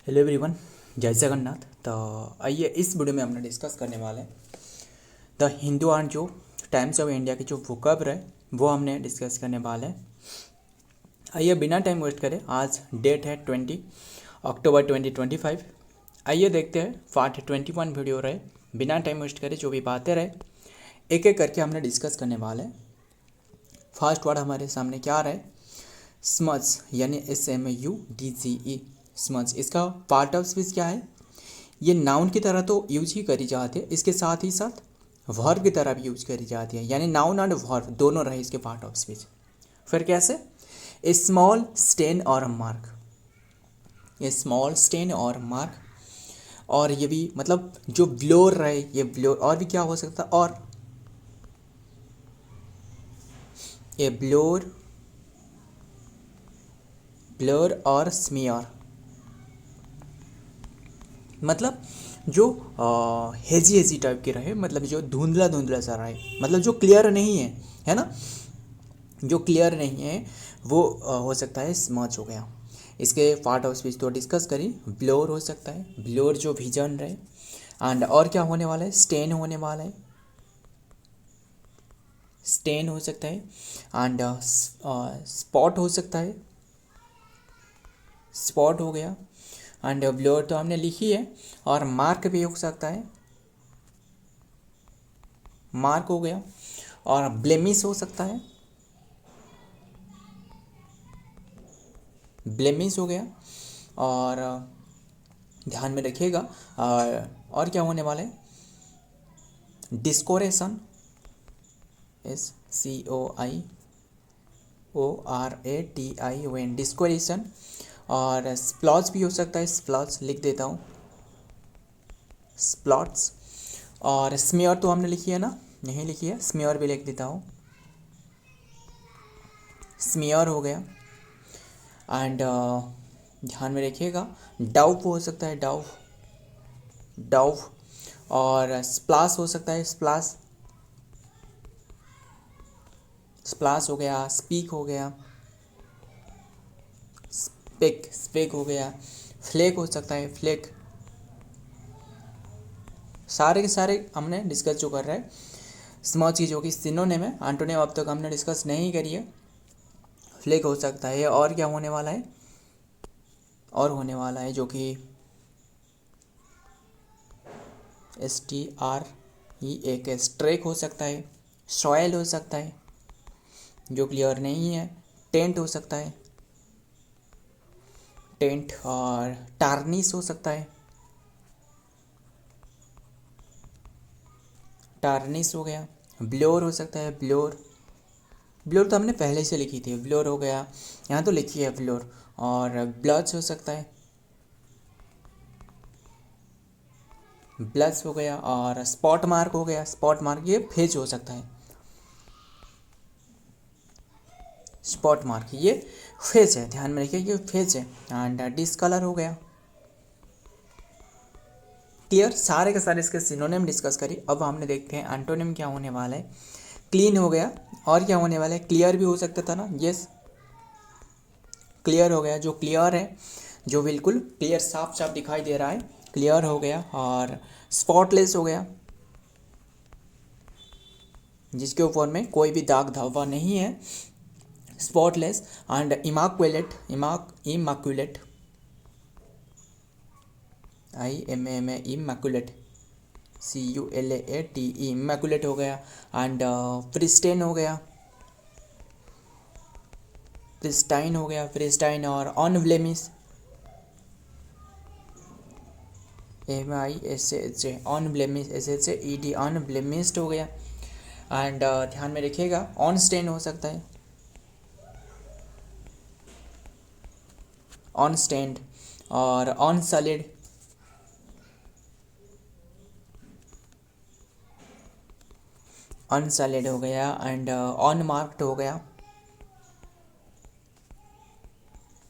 Hello everyone, जय जगन्नाथ। तो आइए इस वीडियो में हमने डिस्कस करने वाले हैं द हिंदू और जो टाइम्स ऑफ इंडिया की जो वोकैबुलरी है वो हमने डिस्कस करने वाले हैं। आइए बिना टाइम वेस्ट करें, आज डेट है 20 अक्टूबर 2025। आइए देखते हैं पार्ट 21 वीडियो रहे। बिना टाइम वेस्ट करें जो भी बातें रहे एक एक करके हमने डिस्कस करने वाले हैं। फर्स्ट वर्ड हमारे सामने क्या आ रहा है? स्मज, यानी SMUDGE स्मज। इसका पार्ट ऑफ स्पीच क्या है? ये नाउन की तरह तो यूज ही करी जाती है, इसके साथ ही साथ वर्ब की तरह भी यूज करी जाती है, यानी नाउन एंड वर्ब दोनों रहे इसके पार्ट ऑफ स्पीच। फिर कैसे? ए स्मॉल स्टेन और मार्क, ए स्मॉल स्टेन और मार्क। और ये भी मतलब जो ब्लोर रहे, ये ब्लोर और भी क्या हो सकता है? और ए ब्लोर, ब्लोर और स्मियर, मतलब जो हेजी हेजी टाइप के रहे, मतलब जो धुंधला धुंधला सा रहे, मतलब जो क्लियर नहीं है ना, जो क्लियर नहीं है वो हो सकता है स्मच हो गया। इसके पार्ट ऑफ स्पीच तो डिस्कस करी। ब्लोर हो सकता है, ब्लोर जो विजन रहे। एंड और क्या होने वाला है? स्टेन होने वाला है, स्टेन हो सकता है। एंड स्पॉट हो सकता है, स्पॉट हो गया। एंड ब्लोर तो हमने लिखी है। और मार्क भी हो सकता है, मार्क हो गया। और ब्लेमिश हो सकता है, ब्लेमिश हो गया। और ध्यान में रखिएगा। और क्या होने वाला है? डिस्कोरेशन, SCOIORATION, डिस्कोरेशन। और स्प्लॉट्स भी हो सकता है, स्प्लॉट्स लिख देता हूँ, स्प्लॉट्स। और स्मेयर तो हमने लिखी है ना, नहीं लिखी है, स्मेयर भी लिख देता हूँ, स्मेयर हो गया। एंड ध्यान में रखिएगा, डाउव हो सकता है, डाउव, डाउव। और स्प्लाश हो सकता है, स्प्लाश, स्प्लाश हो गया। स्पीक हो गया, स्पेक, स्पेक हो गया। फ्लेक हो सकता है, फ्लेक। सारे के सारे हमने डिस्कस जो कर रहे हैं स्मॉच की, जो कि सिनोनिम है, एंटोनिम अब तक हमने डिस्कस नहीं करी है। फ्लेक हो सकता है। और क्या होने वाला है? और होने वाला है जो कि STREAK, स्ट्रेक हो सकता है। सॉयल हो सकता है, जो क्लियर नहीं है। टेंट हो सकता है, टेंट। और टार्निश हो सकता है, टार्निश हो गया। ब्लोर हो सकता है, ब्लोर, ब्लोर तो हमने पहले से लिखी थी, ब्लोर हो गया, यहाँ तो लिखी है ब्लोर। और ब्लच हो सकता है, ब्लच हो गया। और स्पॉट मार्क हो गया, स्पॉट मार्क, ये फेज हो सकता है, स्पॉट मार्क ये फेज है, ध्यान में रखिए ये फेज है। एंड डिसकलर हो गया। क्लियर? सारे के सारे इसके सिनोनिम डिस्कस करी। अब हमने देखते हैं एंटोनिम क्या होने वाला है। क्लीन हो गया। और क्या होने वाला है? क्लियर भी हो सकता था ना, यस, क्लियर हो गया, जो क्लियर है, जो बिल्कुल क्लियर, साफ साफ दिखाई दे रहा है, क्लियर हो गया। और स्पॉटलेस हो गया, जिसके ऊपर में कोई भी दाग धब्बा नहीं है, spotless. And immaculate, immaculate, IMAMA, immaculate, CULATE, immaculate हो गया। एंड प्रिस्टेन हो गया, प्रिस्टाइन हो गया, प्रिस्टाइन। और अनब्लेमिश, MISH, अनब्लेमिश, SHAED, अनब्लेमिश्ड हो गया। एंड ध्यान में रखिएगा, ऑन स्टेन हो सकता है, ऑन स्टैंड। और ऑन सॉलिड, अनसॉलिड हो गया। एंड ऑन मार्क्ड हो गया,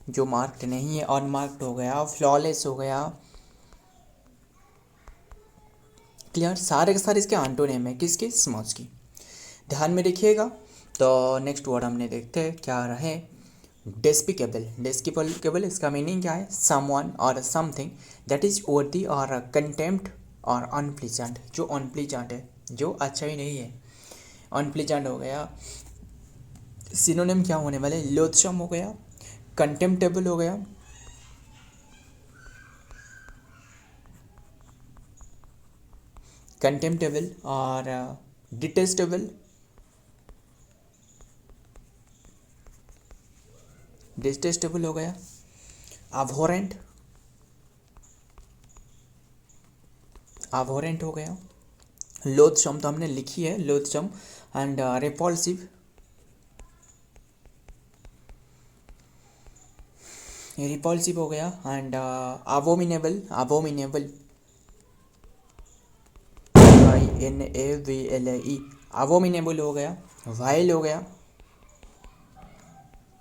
जो मार्क्ड नहीं है, ऑन मार्क्ड हो गया। फ्लॉलेस हो गया। क्लियर? सारे के सारे इसके एंटोनिम है, किसके? स्मॉच की। ध्यान में रखिएगा। तो नेक्स्ट वर्ड हमने देखते हैं क्या रहे। डेस्पिकेबल, डेस्पिकेबल इसका मीनिंग क्या है? समवन और समथिंग दैट इज वर्दी और कंटेम्प्ट और अनप्लीजेंट, जो अनप्लीजेंट है, जो अच्छा ही नहीं है, अनप्लीजेंट हो गया। सिनोनिम क्या होने वाले? लोथसम हो गया, कंटेम्प्टेबल हो गया, कंटेम्प्टेबल और डिटेस्टेबल, डिटेस्टेबल हो गया, अबहॉरेंट, अबहॉरेंट हो गया, लोथसम तो हमने लिखी है, लोथसम एंड रिपल्सिव, रिपल्सिव हो गया, and abominable, abominable, INAVLE, abominable हो गया, वाइल हो गया,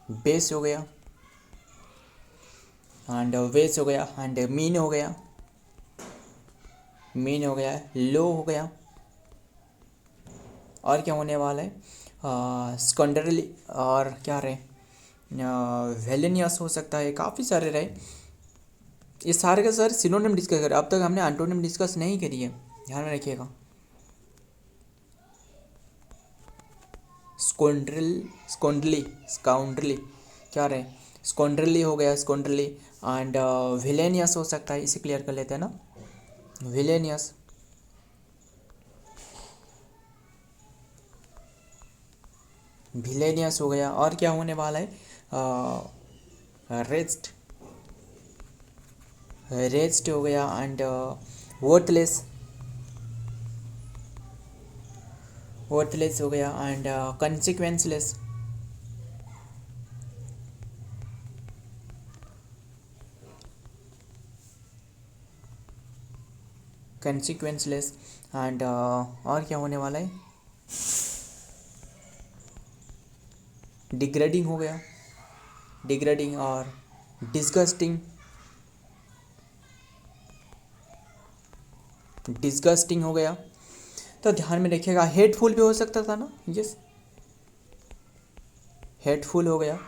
बेस हो गया, एंड वेस हो गया, एंड मीन हो गया, मीन हो गया, लो हो गया, और क्या होने वाला है? स्कंडरली, और क्या रहे? वेलेनियस हो सकता है, काफ़ी सारे रहे। ये सारे के सारे सिनोनिम डिस्कस करें, अब तक हमने एंटोनिम डिस्कस नहीं करी है, ध्यान में रखिएगा। स्कोंड्रल, स्कोंडली, स्काउंड्रली क्या रहे? स्कोंड्रली हो गया, स्कोंड्रली, एंड विलेनियस हो सकता है, इसे क्लियर कर लेते हैं ना, विलेनियस, विलेनियस हो गया, और क्या होने वाला है? रेस्ट, रेस्ट हो गया, एंड वर्थलेस, वर्थलेस हो गया, एंड कंसिक्वेंसलेस, कंसिक्वेंसलेस, एंड और क्या होने वाला है? डिग्रेडिंग हो गया, डिग्रेडिंग, और डिस्गस्टिंग, डिस्गस्टिंग हो गया। तो ध्यान में रखिएगा, हेटफुल भी हो सकता था ना, यस, हेटफुल हो गया,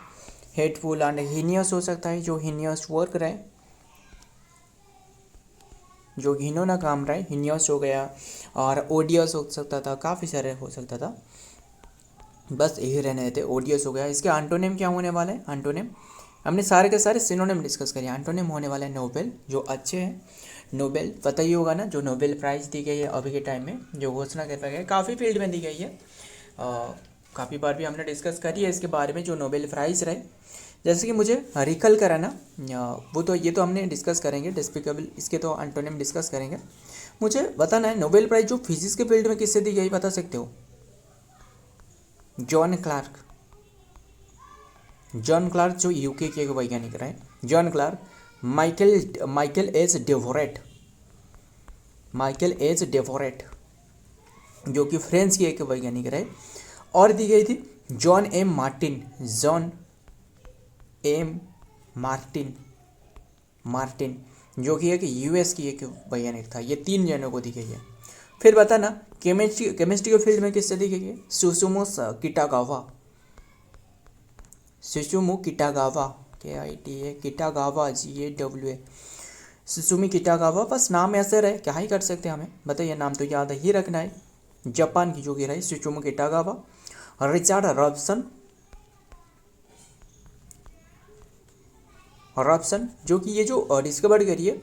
हेटफुल, एंड हीनियस हो सकता है, जो हीनियस वर्क रहे, जो घिनौना काम रहे, हीनियस हो गया, और ओडियस हो सकता था, काफ़ी सारे हो सकता था, बस यही रहने देते, ओडियस हो गया। इसके एंटोनिम क्या होने वाले हैं? एंटोनिम हमने सारे के सारे सिनोनिम डिस्कस करिए। एंटोनिम होने वाले हैं नोबेल, जो अच्छे हैं, नोबेल पता ही होगा ना, जो नोबेल प्राइज़ दी गई है अभी के टाइम में, जो घोषणा कर गई है, काफ़ी फील्ड में दी गई है, काफ़ी बार भी हमने डिस्कस करी है इसके बारे में, जो नोबेल प्राइज़ रहे। जैसे कि मुझे रिकल करा ना, वो तो ये तो हमने डिस्कस करेंगे, डिस्पिकेबल, इसके तो एंटोनिम डिस्कस करेंगे। मुझे बताना है, नोबेल प्राइज़ जो फिजिक्स के फील्ड में किससे दी गई, बता सकते हो? जॉन क्लार्क, जॉन क्लार्क जो यूके के वैज्ञानिक रहे, John Clarke, Michael H Devoret, Michael H Devoret जो कि फ्रांस के एक वैज्ञानिक रहे, और दी गई थी John M Martin, John M Martin, Martin जो कि एक यूएस की एक वैज्ञानिक था। ये 3 जनों को दी गई है। फिर बताना, केमिस्ट्री के फील्ड में किससे दी गई है? सुसुमो किटागावा, सुसुमो किटागावा, KITA, किटागावा, GAWA, सुसुमी किटागावा। बस नाम ऐसे रहे, क्या ही कर सकते हैं, हमें बताइए, नाम तो याद ही रखना है। जापान की जो कि रही सुसुमो किटागावा। रिचर्ड रॉबसन, रॉबसन जो कि ये जो डिस्कवर करी है,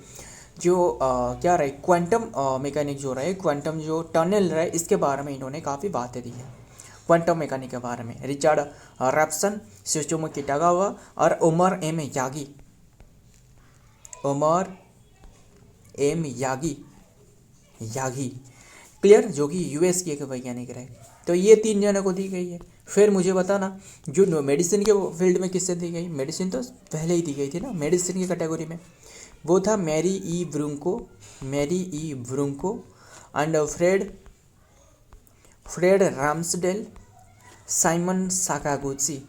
जो क्या रहे, क्वांटम मैकेनिक जो रहे, क्वांटम जो टनल रहे, इसके बारे में इन्होंने काफ़ी बातें दी है, क्वांटम मैकेनिक के बारे में। रिचर्ड रॉबसन, सुसुमो किटागावा, और Omar M Yaghi, Omar M Yaghi, Yaghi, clear, जो कि यूएस की एक वैज्ञानिक रहे। तो ये 3 जनों को दी गई है। फिर मुझे बताना, जो मेडिसिन के फील्ड में किससे दी गई? मेडिसिन तो पहले ही दी गई थी ना, मेडिसिन की कैटेगरी में वो था Mary E Brunkow, Mary E Brunkow, and Fred Ramsdell, Simon Sakaguchi,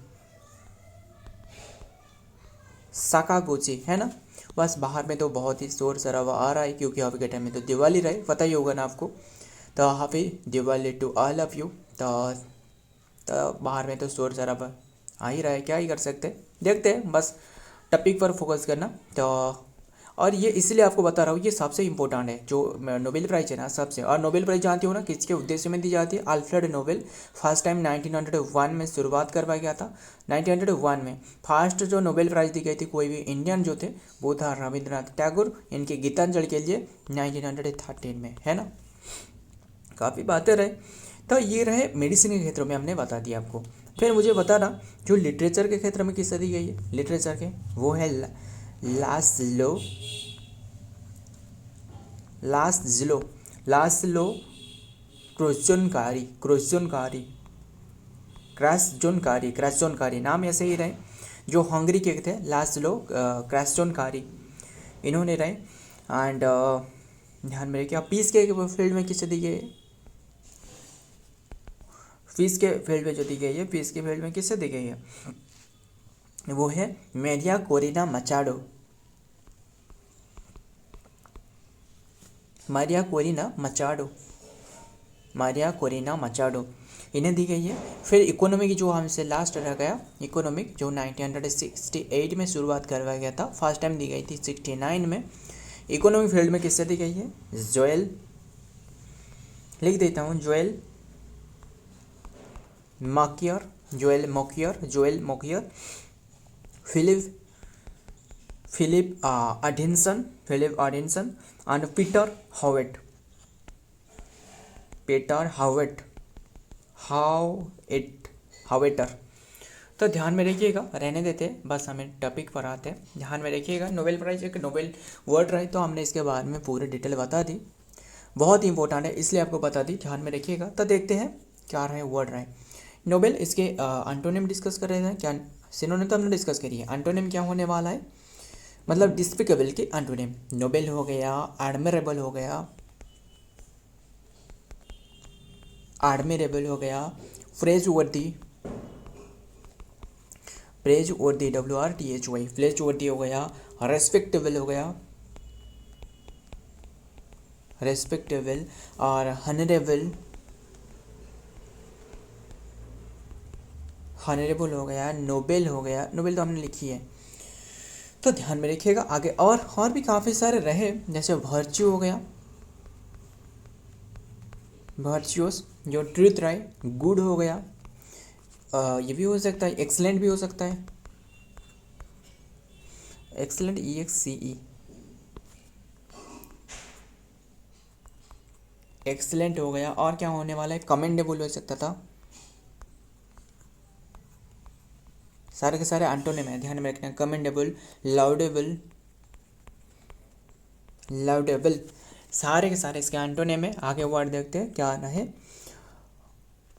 Sakaguchi है ना। बस बाहर में तो बहुत ही शोर शराबा आ रहा है, क्योंकि अभी के टाइम में तो दिवाली रहे, पता ही होगा ना आपको। तो happy Diwali to all of you. तो बाहर में तो शोर शराबा आ ही रहा है, क्या ही कर सकते हैं, देखते हैं, बस टॉपिक पर फोकस करना। तो और ये इसलिए आपको बता रहा हूँ, ये सबसे इंपॉर्टेंट है जो नोबेल प्राइज है ना सबसे। और नोबेल प्राइज जानते हो ना किसके उद्देश्य में दी जाती है? अल्फ्रेड नोबेल फर्स्ट टाइम 1901 में शुरुआत करवाया गया था। 1901 में फर्स्ट जो नोबेल प्राइज दी गई थी कोई भी इंडियन जो थे वो था रविंद्रनाथ टैगोर, इनके गीतांजलि के लिए 1913 में, है ना। काफ़ी बातें रहे। तो ये रहे मेडिसिन के क्षेत्र में, हमने बता दिया आपको। फिर मुझे बताना जो लिटरेचर के क्षेत्र में किससे दी गई है, लिटरेचर के, वो है लास्लो क्रास्जोनकारी नाम ऐसे ही रहे। जो हंगरी के थे लास्लो क्रास्जोनकारी, इन्होंने रहे। एंड ध्यान में रखिए, पीस के फील्ड में किससे दी गई है? पीस के फील्ड में जो दी गई है, पीस के फील्ड में किससे दी गई है? वो है मेरिया Corina Machado. Maria Corina Machado इन्हें दी गई है। फिर इकोनॉमिक जो हमसे लास्ट रह गया, इकोनॉमिक जो 1968 में शुरुआत करवाया गया था, फर्स्ट टाइम दी गई थी 69 में। इकोनॉमिक फील्ड में किससे दी गई है? जोएल, लिख देता हूँ, Joel Mokyr, Philip Edison and Peter Howitt. तो ध्यान में रखिएगा, रहने देते हैं, बस हमें टॉपिक पर आते हैं। ध्यान में रखिएगा, नोबेल प्राइज एक नोबेल वर्ड रहे, तो हमने इसके बारे में पूरी डिटेल बता दी, बहुत ही इंपॉर्टेंट है इसलिए आपको बता दी, ध्यान में रखिएगा। तो देखते हैं क्या रहे वर्ड रहे नोबेल। इसके एंटोनिम डिस्कस कर रहे थे, क्या सिनोनिम तो हमने डिस्कस करी है, एंटोनिम क्या होने वाला है, मतलब डिस्पिकेबल के एंटोनिम। नोबेल हो गया, एडमिरेबल हो गया, प्रेज वर्दी WRTHY, प्रेज वर्दी हो गया, रेस्पेक्टेबल हो गया, और हनरेबल हो गया, नोबेल हो गया, नोबेल तो हमने लिखी है। तो ध्यान में रखिएगा आगे और भी काफ़ी सारे रहे, जैसे वर्च्यू हो गया, वर्च्यूअस जो ट्रूथ रहे, गुड हो गया, ये भी हो सकता है, एक्सलेंट भी हो सकता है, एक्सलेंट EXCE, एक्सलेंट हो गया। और क्या होने वाला है? कमेंडेबल हो सकता था। सारे के सारे एंटोनिम है, ध्यान में रखना, कमेंडेबल, लाउडेबल, सारे के सारे इसके एंटोनिम है। आगे वर्ड देखते हैं क्या आना है,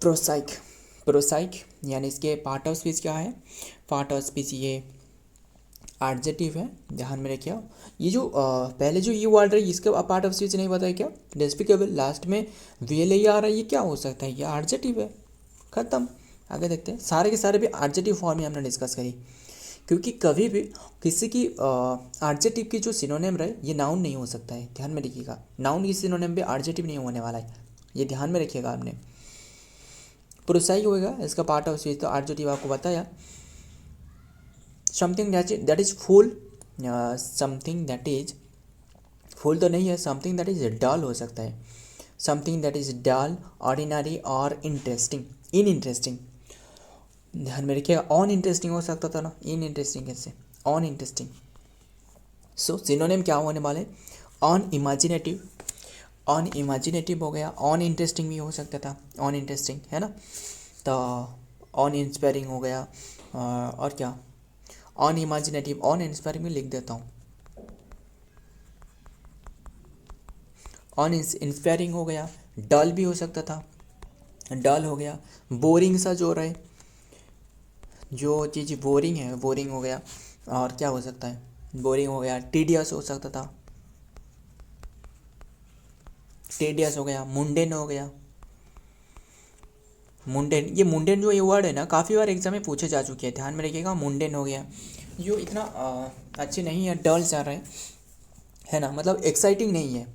प्रोसाइक, यानी इसके पार्ट ऑफ स्पीच क्या है? पार्ट ऑफ स्पीच ये एडजेक्टिव है, ध्यान में रखिए। ये जो पहले जो ये वर्ड है इसका पार्ट ऑफ स्पीच नहीं पता है क्या? डिस्पिकेबल, लास्ट में VLE आ रहा है, ये क्या हो सकता है? ये एडजेक्टिव है, खत्म। आगे देखते हैं, सारे के सारे भी एडजेक्टिव फॉर्म में हमने डिस्कस करी, क्योंकि कभी भी किसी की एडजेक्टिव की जो सिनोनिम रहे ये नाउन नहीं हो सकता है, ध्यान में रखिएगा। नाउन की सिनोनिम भी एडजेक्टिव नहीं होने वाला है, ये ध्यान में रखिएगा आपने। प्रोसाइक होगा इसका पार्ट ऑफ स्पीच, तो एडजेक्टिव आपको बताया। Something that is full, something that is full तो नहीं है, समथिंग दैट इज डल हो सकता है, something that is dull, ordinary और इनइंटरेस्टिंग, ध्यान में रखिएगा। ऑन इंटरेस्टिंग हो सकता था ना, इन इंटरेस्टिंग कैसे? On interesting. सो सिनोनिम क्या होने वाले? ऑन इमेजिनेटिव हो गया, ऑन इंटरेस्टिंग भी हो सकता था, ऑन इंटरेस्टिंग, है ना। तो ऑन इंस्पायरिंग हो गया, और क्या, ऑन इमेजिनेटिव, ऑन इंस्पायरिंग में लिख देता हूँ, ऑन इंस्पायरिंग हो गया। डल भी हो सकता था, डल हो गया। बोरिंग सा जो रहे, जो चीज़ बोरिंग है, बोरिंग हो गया। और क्या हो सकता है? बोरिंग हो गया, टीडियस हो सकता था, टीडियस हो गया। मुंडेन हो गया, मुंडेन, ये मुंडेन जो ये वर्ड है ना काफ़ी बार एग्जाम में पूछे जा चुके हैं, ध्यान में रखिएगा। मुंडेन हो गया, जो इतना अच्छे नहीं है, डल जा रहे है ना, मतलब एक्साइटिंग नहीं है,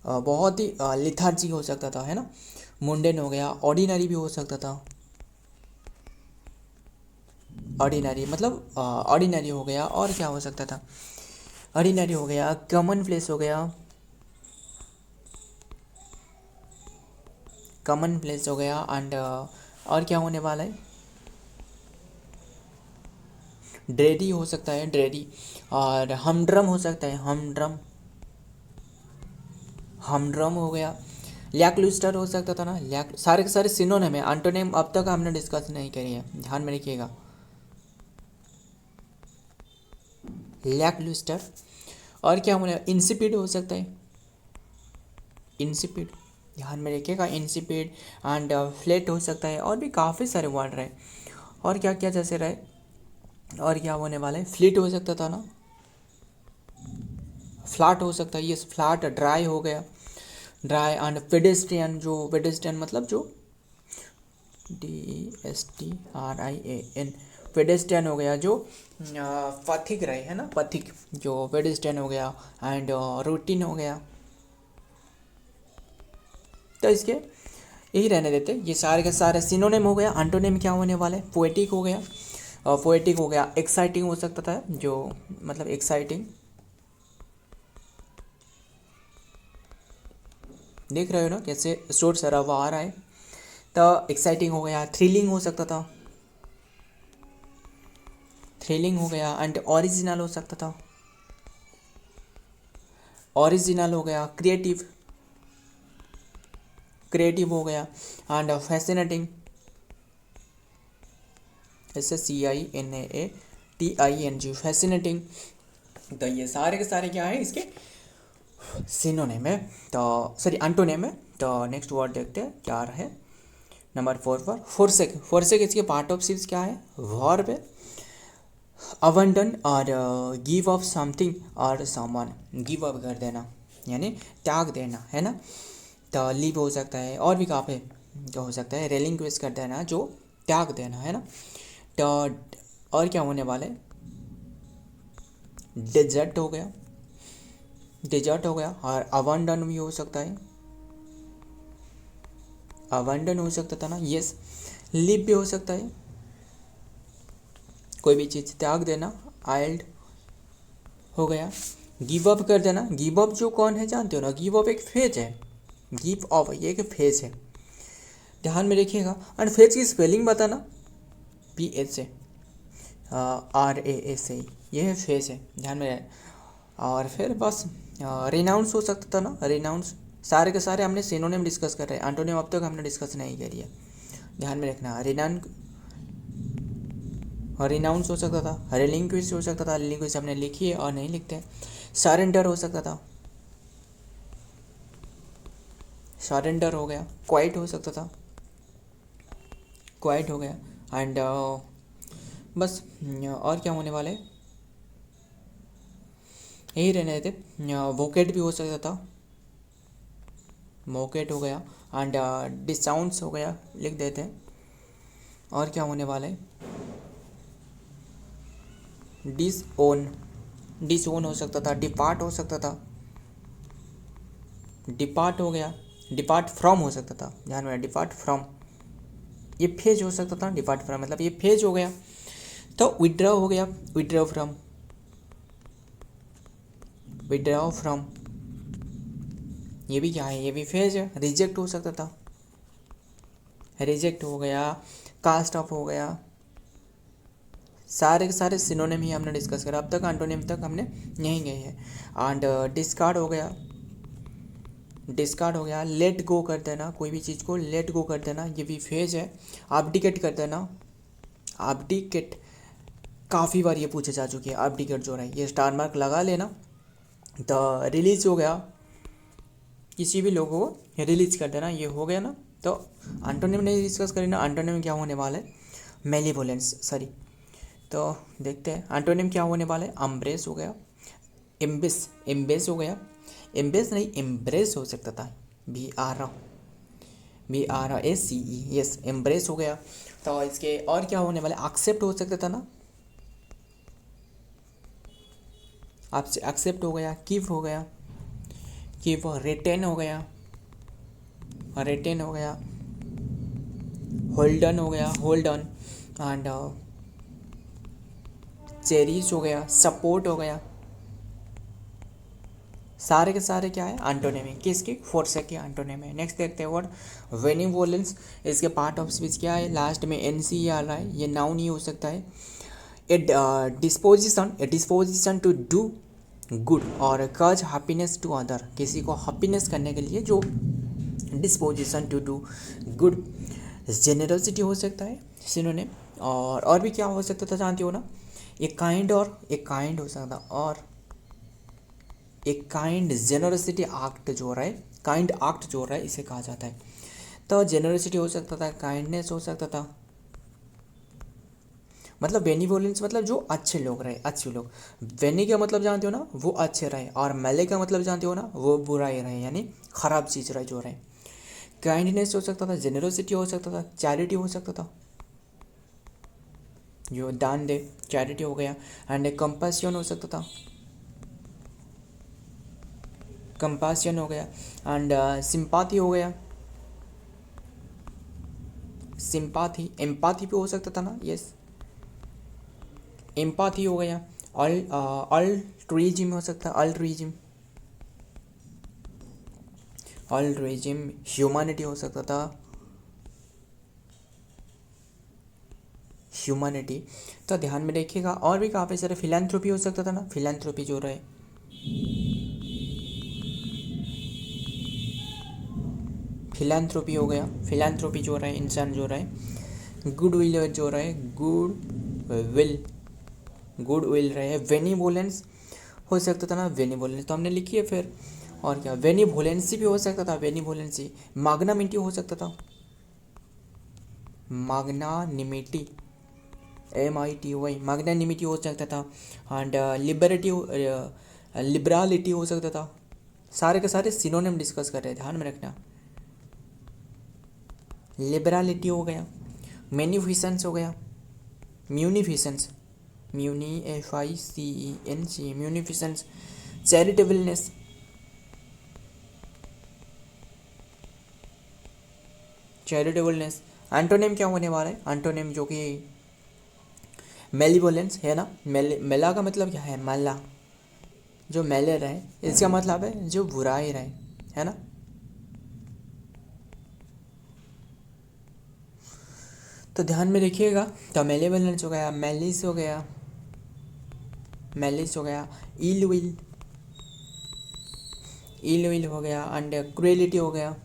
बहुत ही लिथार्जी हो सकता था, है ना। मुंडेन हो गया। ऑर्डिनरी भी हो सकता था, ऑर्डिनरी मतलब ऑर्डिनरी हो गया, और क्या हो सकता था, ऑर्डिनरी हो गया, कॉमन प्लेस हो गया, कॉमन प्लेस हो गया, एंड और क्या होने वाला है, ड्रेडी हो सकता है, ड्रेडी, और हमड्रम हो सकता है, हमड्रम, हमड्रम हो गया, लैकलुस्टर हो सकता था ना, लैक, सारे के सारे सिनोनिम है, एंटोनिम अब तक हमने डिस्कस नहीं करी है, ध्यान में रखिएगा। लैकलुस्टर, और क्या होने, इंसिपिड हो सकता है, इंसिपिड, ध्यान में रखिएगा, इंसिपिड, एंड फ्लेट हो सकता है, और भी काफ़ी सारे वर्ड रहे, और क्या क्या जैसे रहे, और क्या होने वाला है, फ्लीट हो सकता था ना, फ्लैट हो सकता है, ये फ्लैट, ड्राई हो गया, ड्राई, एंड पेडेस्ट्रियन, जो पेडेस्ट्रियन मतलब जो DESTRIAN, पेडेस्ट्रियन हो गया, जो पथिक रहे है ना, पथिक, जो पेडेस्ट्रियन हो गया, एंड रूटीन हो गया। तो इसके यही रहने देते, ये सारे के सारे सिनोनिम हो गया। एंटोनिम क्या होने वाले, पोएटिक हो गया, पोएटिक हो गया, एक्साइटिंग हो सकता था, जो मतलब एक्साइटिंग, देख रहे हो ना कैसे शोर शराबा आ रहा है, तो एक्साइटिंग हो गया, थ्रिलिंग हो सकता था, थ्रिलिंग हो गया, एंड ओरिजिनल हो सकता था, ओरिजिनल हो गया, क्रिएटिव, क्रिएटिव हो गया, एंड फैसिनेटिंग, SCINAATING, फैसिनेटिंग। तो ये सारे के सारे क्या है, इसके सिनोनिम है, तो सॉरी एंटोनिम है। तो नेक्स्ट वर्ड देखते हैं क्या रहे, नंबर 4 पर फोरसेक, फोरसेक इसके पार्ट ऑफ स्पीच क्या है, वर्ब है, अबंडन और गिव अप समथिंग और समवन, गिव अप कर देना यानी त्याग देना है ना, तो लीव हो सकता है, और भी काफ़ी जो हो सकता है, रेलिंक्विश कर देना, जो त्याग देना है ना। तो और क्या होने वाले, डेजर्ट हो गया, डेजर्ट हो गया, और अबंडन भी हो सकता है, अबंडन हो सकता था ना, यस, लीव भी हो सकता है, कोई भी चीज़ त्याग देना, आइल्ड हो गया, गिव अप कर देना, गिव अप जो कौन है जानते हो ना, गिव अप एक फेज है, गिव अप ये एक फेज है, ध्यान में रखिएगा। एंड फेज की स्पेलिंग बताना, PH से, RASA, ये है फेज है, ध्यान में रहे। और फिर बस रिनाउंस हो सकता था ना, रिनाउंस, सारे के सारे हमने सिनोनिम डिस्कस कर रहे हैं, एंटोनिम अब तक हमने डिस्कस नहीं करी है, ध्यान में रखना। रिनाउंस हो सकता था, रिलिंक्विश हो सकता था, रिलिंक्विश हमने लिखी है और नहीं लिखते। सरेंडर हो सकता था, सरेंडर हो गया, क्वाइट हो सकता था, क्वाइट हो गया, एंड बस और क्या होने वाले, यही रहने देते। वोकेट भी हो सकता था, मोकेट हो गया, एंड डिसाउंड्स हो गया, लिख देते हैं। और क्या होने वाला है, डिसओन, डिसओन हो सकता था, डिपार्ट हो सकता था, डिपार्ट हो गया, डिपार्ट फ्रॉम हो सकता था, ध्यान में, डिपार्ट फ्रॉम, ये फेज हो सकता था, डिपार्ट फ्रॉम मतलब ये फेज हो गया। तो विड्रॉ हो गया, विड्रॉ फ्रॉम, विड्रॉ फ्रॉम, ये भी क्या है, ये भी फेज है। रिजेक्ट हो सकता था, रिजेक्ट हो गया, कास्ट ऑफ हो गया, सारे के सारे सिनोनिम ही हमने डिस्कस करा, अब तक एंटोनिम तक हमने यहीं गए हैं। एंड डिस्कार्ड हो गया, डिस्कार्ड हो गया, लेट गो कर देना, कोई भी चीज़ को लेट गो कर देना, ये भी फेज है। एब्डिकेट कर देना, एब्डिकेट काफ़ी बार ये पूछे जा चुकी है, एब्डिकेट जो है ये स्टार मार्क लगा लेना। तो रिलीज हो गया, किसी भी लोगों को रिलीज कर देना, ये हो गया ना। तो एंटोनिम नहीं डिस्कस करें ना, एंटोनिम क्या होने वाला है, मेलीवोलेंस, सॉरी। तो देखते हैं एंटोनिम क्या होने वाला है, अम्ब्रेस हो गया, एम्बेस, एम्बेस हो गया, एम्बेस नहीं एम्ब्रेस हो सकता था, BRACE, यस, एम्ब्रेस हो गया। तो इसके और क्या होने वाला, एक्सेप्ट हो सकता था ना, आपसे एक्सेप्ट हो गया, कीप हो गया, कीप, रिटेन हो गया, रिटेन हो गया, होल्डन हो गया, होल्डन, एंड चेरिश हो गया, सपोर्ट हो गया, सारे के सारे क्या है एंटोनिम, किसके, फोर्सेक के एंटोनिम है। नेक्स्ट देखते हैं वर्ड बेनिवोलेंस। इसके पार्ट ऑफ स्पीच क्या है, लास्ट में एन सी आ रहा है, ये नाउन ही हो सकता है। ए डिस्पोजिशन टू डू गुड और कज हैप्पीनेस टू अदर, किसी को हैप्पीनेस करने के लिए जो disposition to do good. Generosity हो सकता है सिनोनिम। और भी क्या हो सकता था जानते हो ना, एक काइंड और एक काइंड हो सकता, और एक काइंड जेनरसिटी एक्ट जो हो रहा है, काइंड एक्ट जो हो रहा है इसे कहा जाता है। तो जेनरसिटी हो सकता था, काइंडनेस हो सकता था, मतलब बेनिवोलेंस मतलब जो अच्छे लोग रहे, अच्छे लोग। बेनी का मतलब जानते हो ना, वो अच्छे रहे, और मेले का मतलब जानते हो ना, वो बुरा ही रहे, यानी खराब चीज़ रहे जो रहे। काइंडनेस हो सकता था, जेनरसिटी हो सकता था, चैरिटी हो सकता था, जो दान दे, चैरिटी हो गया। एंड कंपैशन हो सकता था, कंपैशन हो गया। एंड सिंपैथी हो गया, सिंपैथी। एम्पैथी भी हो सकता था ना, यस, एम्पैथी हो गया। अल्ट्रुइज्म हो सकता है, अल्ट्रुइज्म, अल्ट्रुइज्म। ह्यूमैनिटी हो सकता था, ह्यूमैनिटी। तो ध्यान में रखिएगा। और भी काफ़ी सारे, फिलैंथ्रोपी हो सकता था ना, फिलैंथ्रोपी जो रहे, फिलैंथ्रोपी हो गया, फिलैंथ्रोपी जो रहे, इंसान जो रहे। गुड विल जो रहे, गुड विल, गुड विल रहे। वेनिवोलेंस हो सकता था ना, वेनिवोलेंस तो हमने लिखी है फिर। और क्या, वेनिवोलेंसी भी हो सकता था, वेनिवोलेंसी। मैग्नानिमिटी हो सकता था, मैग्नानिमिटी, MITY, मैग्नानिमिटी हो सकता था। एंड लिबरिटी, लिबरालिटी हो सकता था। सारे के सारे सिनोनिम डिस्कस कर रहे हैं, ध्यान में रखना। लिबरालिटी हो गया, मैनिफिसेंस हो गया, म्यूनिफिसेंस, MUNIFICENS, म्यूनिफिसेंस। चैरिटेबलनेस, चैरिटेबलनेस। एंटोनिम क्या होने वाला है, एंटोनिम जो कि मेलिवोलेंस है ना। मेला का मतलब क्या है, मेला, जो मेले रहे, इसका मतलब है जो बुराई रहे, है ना। तो ध्यान में रखिएगा। तो मेलेवोलेंस हो गया, मेलिस हो गया, मेलिस हो गया, इल विल, इल विल हो गया। एंड क्रुएलिटी हो गया,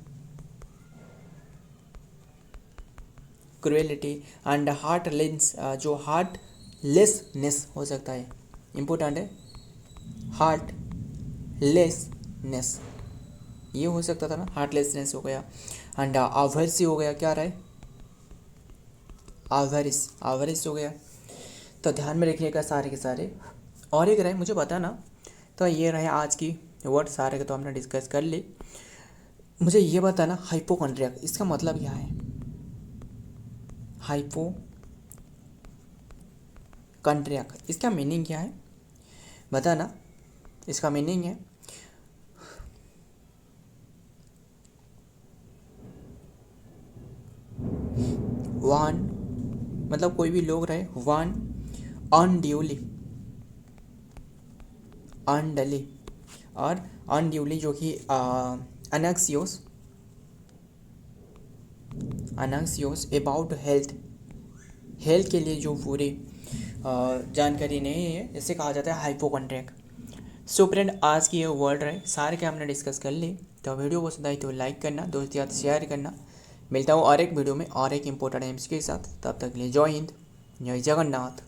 क्रुएलिटी। एंड हार्ट लेंस, जो हार्ट लेसनेस हो सकता है, इम्पोर्टेंट है, हार्ट लेसनेस, ये हो सकता था ना, हार्टलेसनेस हो गया। एंड आवर्सी हो गया, क्या रहे, आवर्स, आवर्स हो गया। तो ध्यान में रखिएगा सारे के सारे। और एक रहे, मुझे बताना। तो ये रहे आज की वर्ड, सारे के तो हमने डिस्कस कर ली। मुझे ये बताना, हाइपोकॉन्ड्रियाक इसका मतलब क्या है, हाइपोकॉन्ड्रियाक इसका मीनिंग क्या है, बताना। इसका मीनिंग है वन, मतलब कोई भी लोग रहे, वन अनड्यूली, अनडली, और अनड्यूली जो कि अनएक्सियोस, अनएक्सियोस अबाउट हेल्थ, हेल्थ के लिए जो पूरी जानकारी नहीं है, इसे कहा जाता है हाइपोकॉन्ड्रियाक। सो फ्रेंड, आज की ये वर्ड रहे, सारे के हमने डिस्कस कर ली। तो वीडियो पसंद आई तो लाइक करना, दोस्त याद शेयर करना। मिलता हूँ और एक वीडियो में और एक इम्पोर्टेंट एम्स के साथ। तब तक के लिए जय हिंद, जय जगन्नाथ।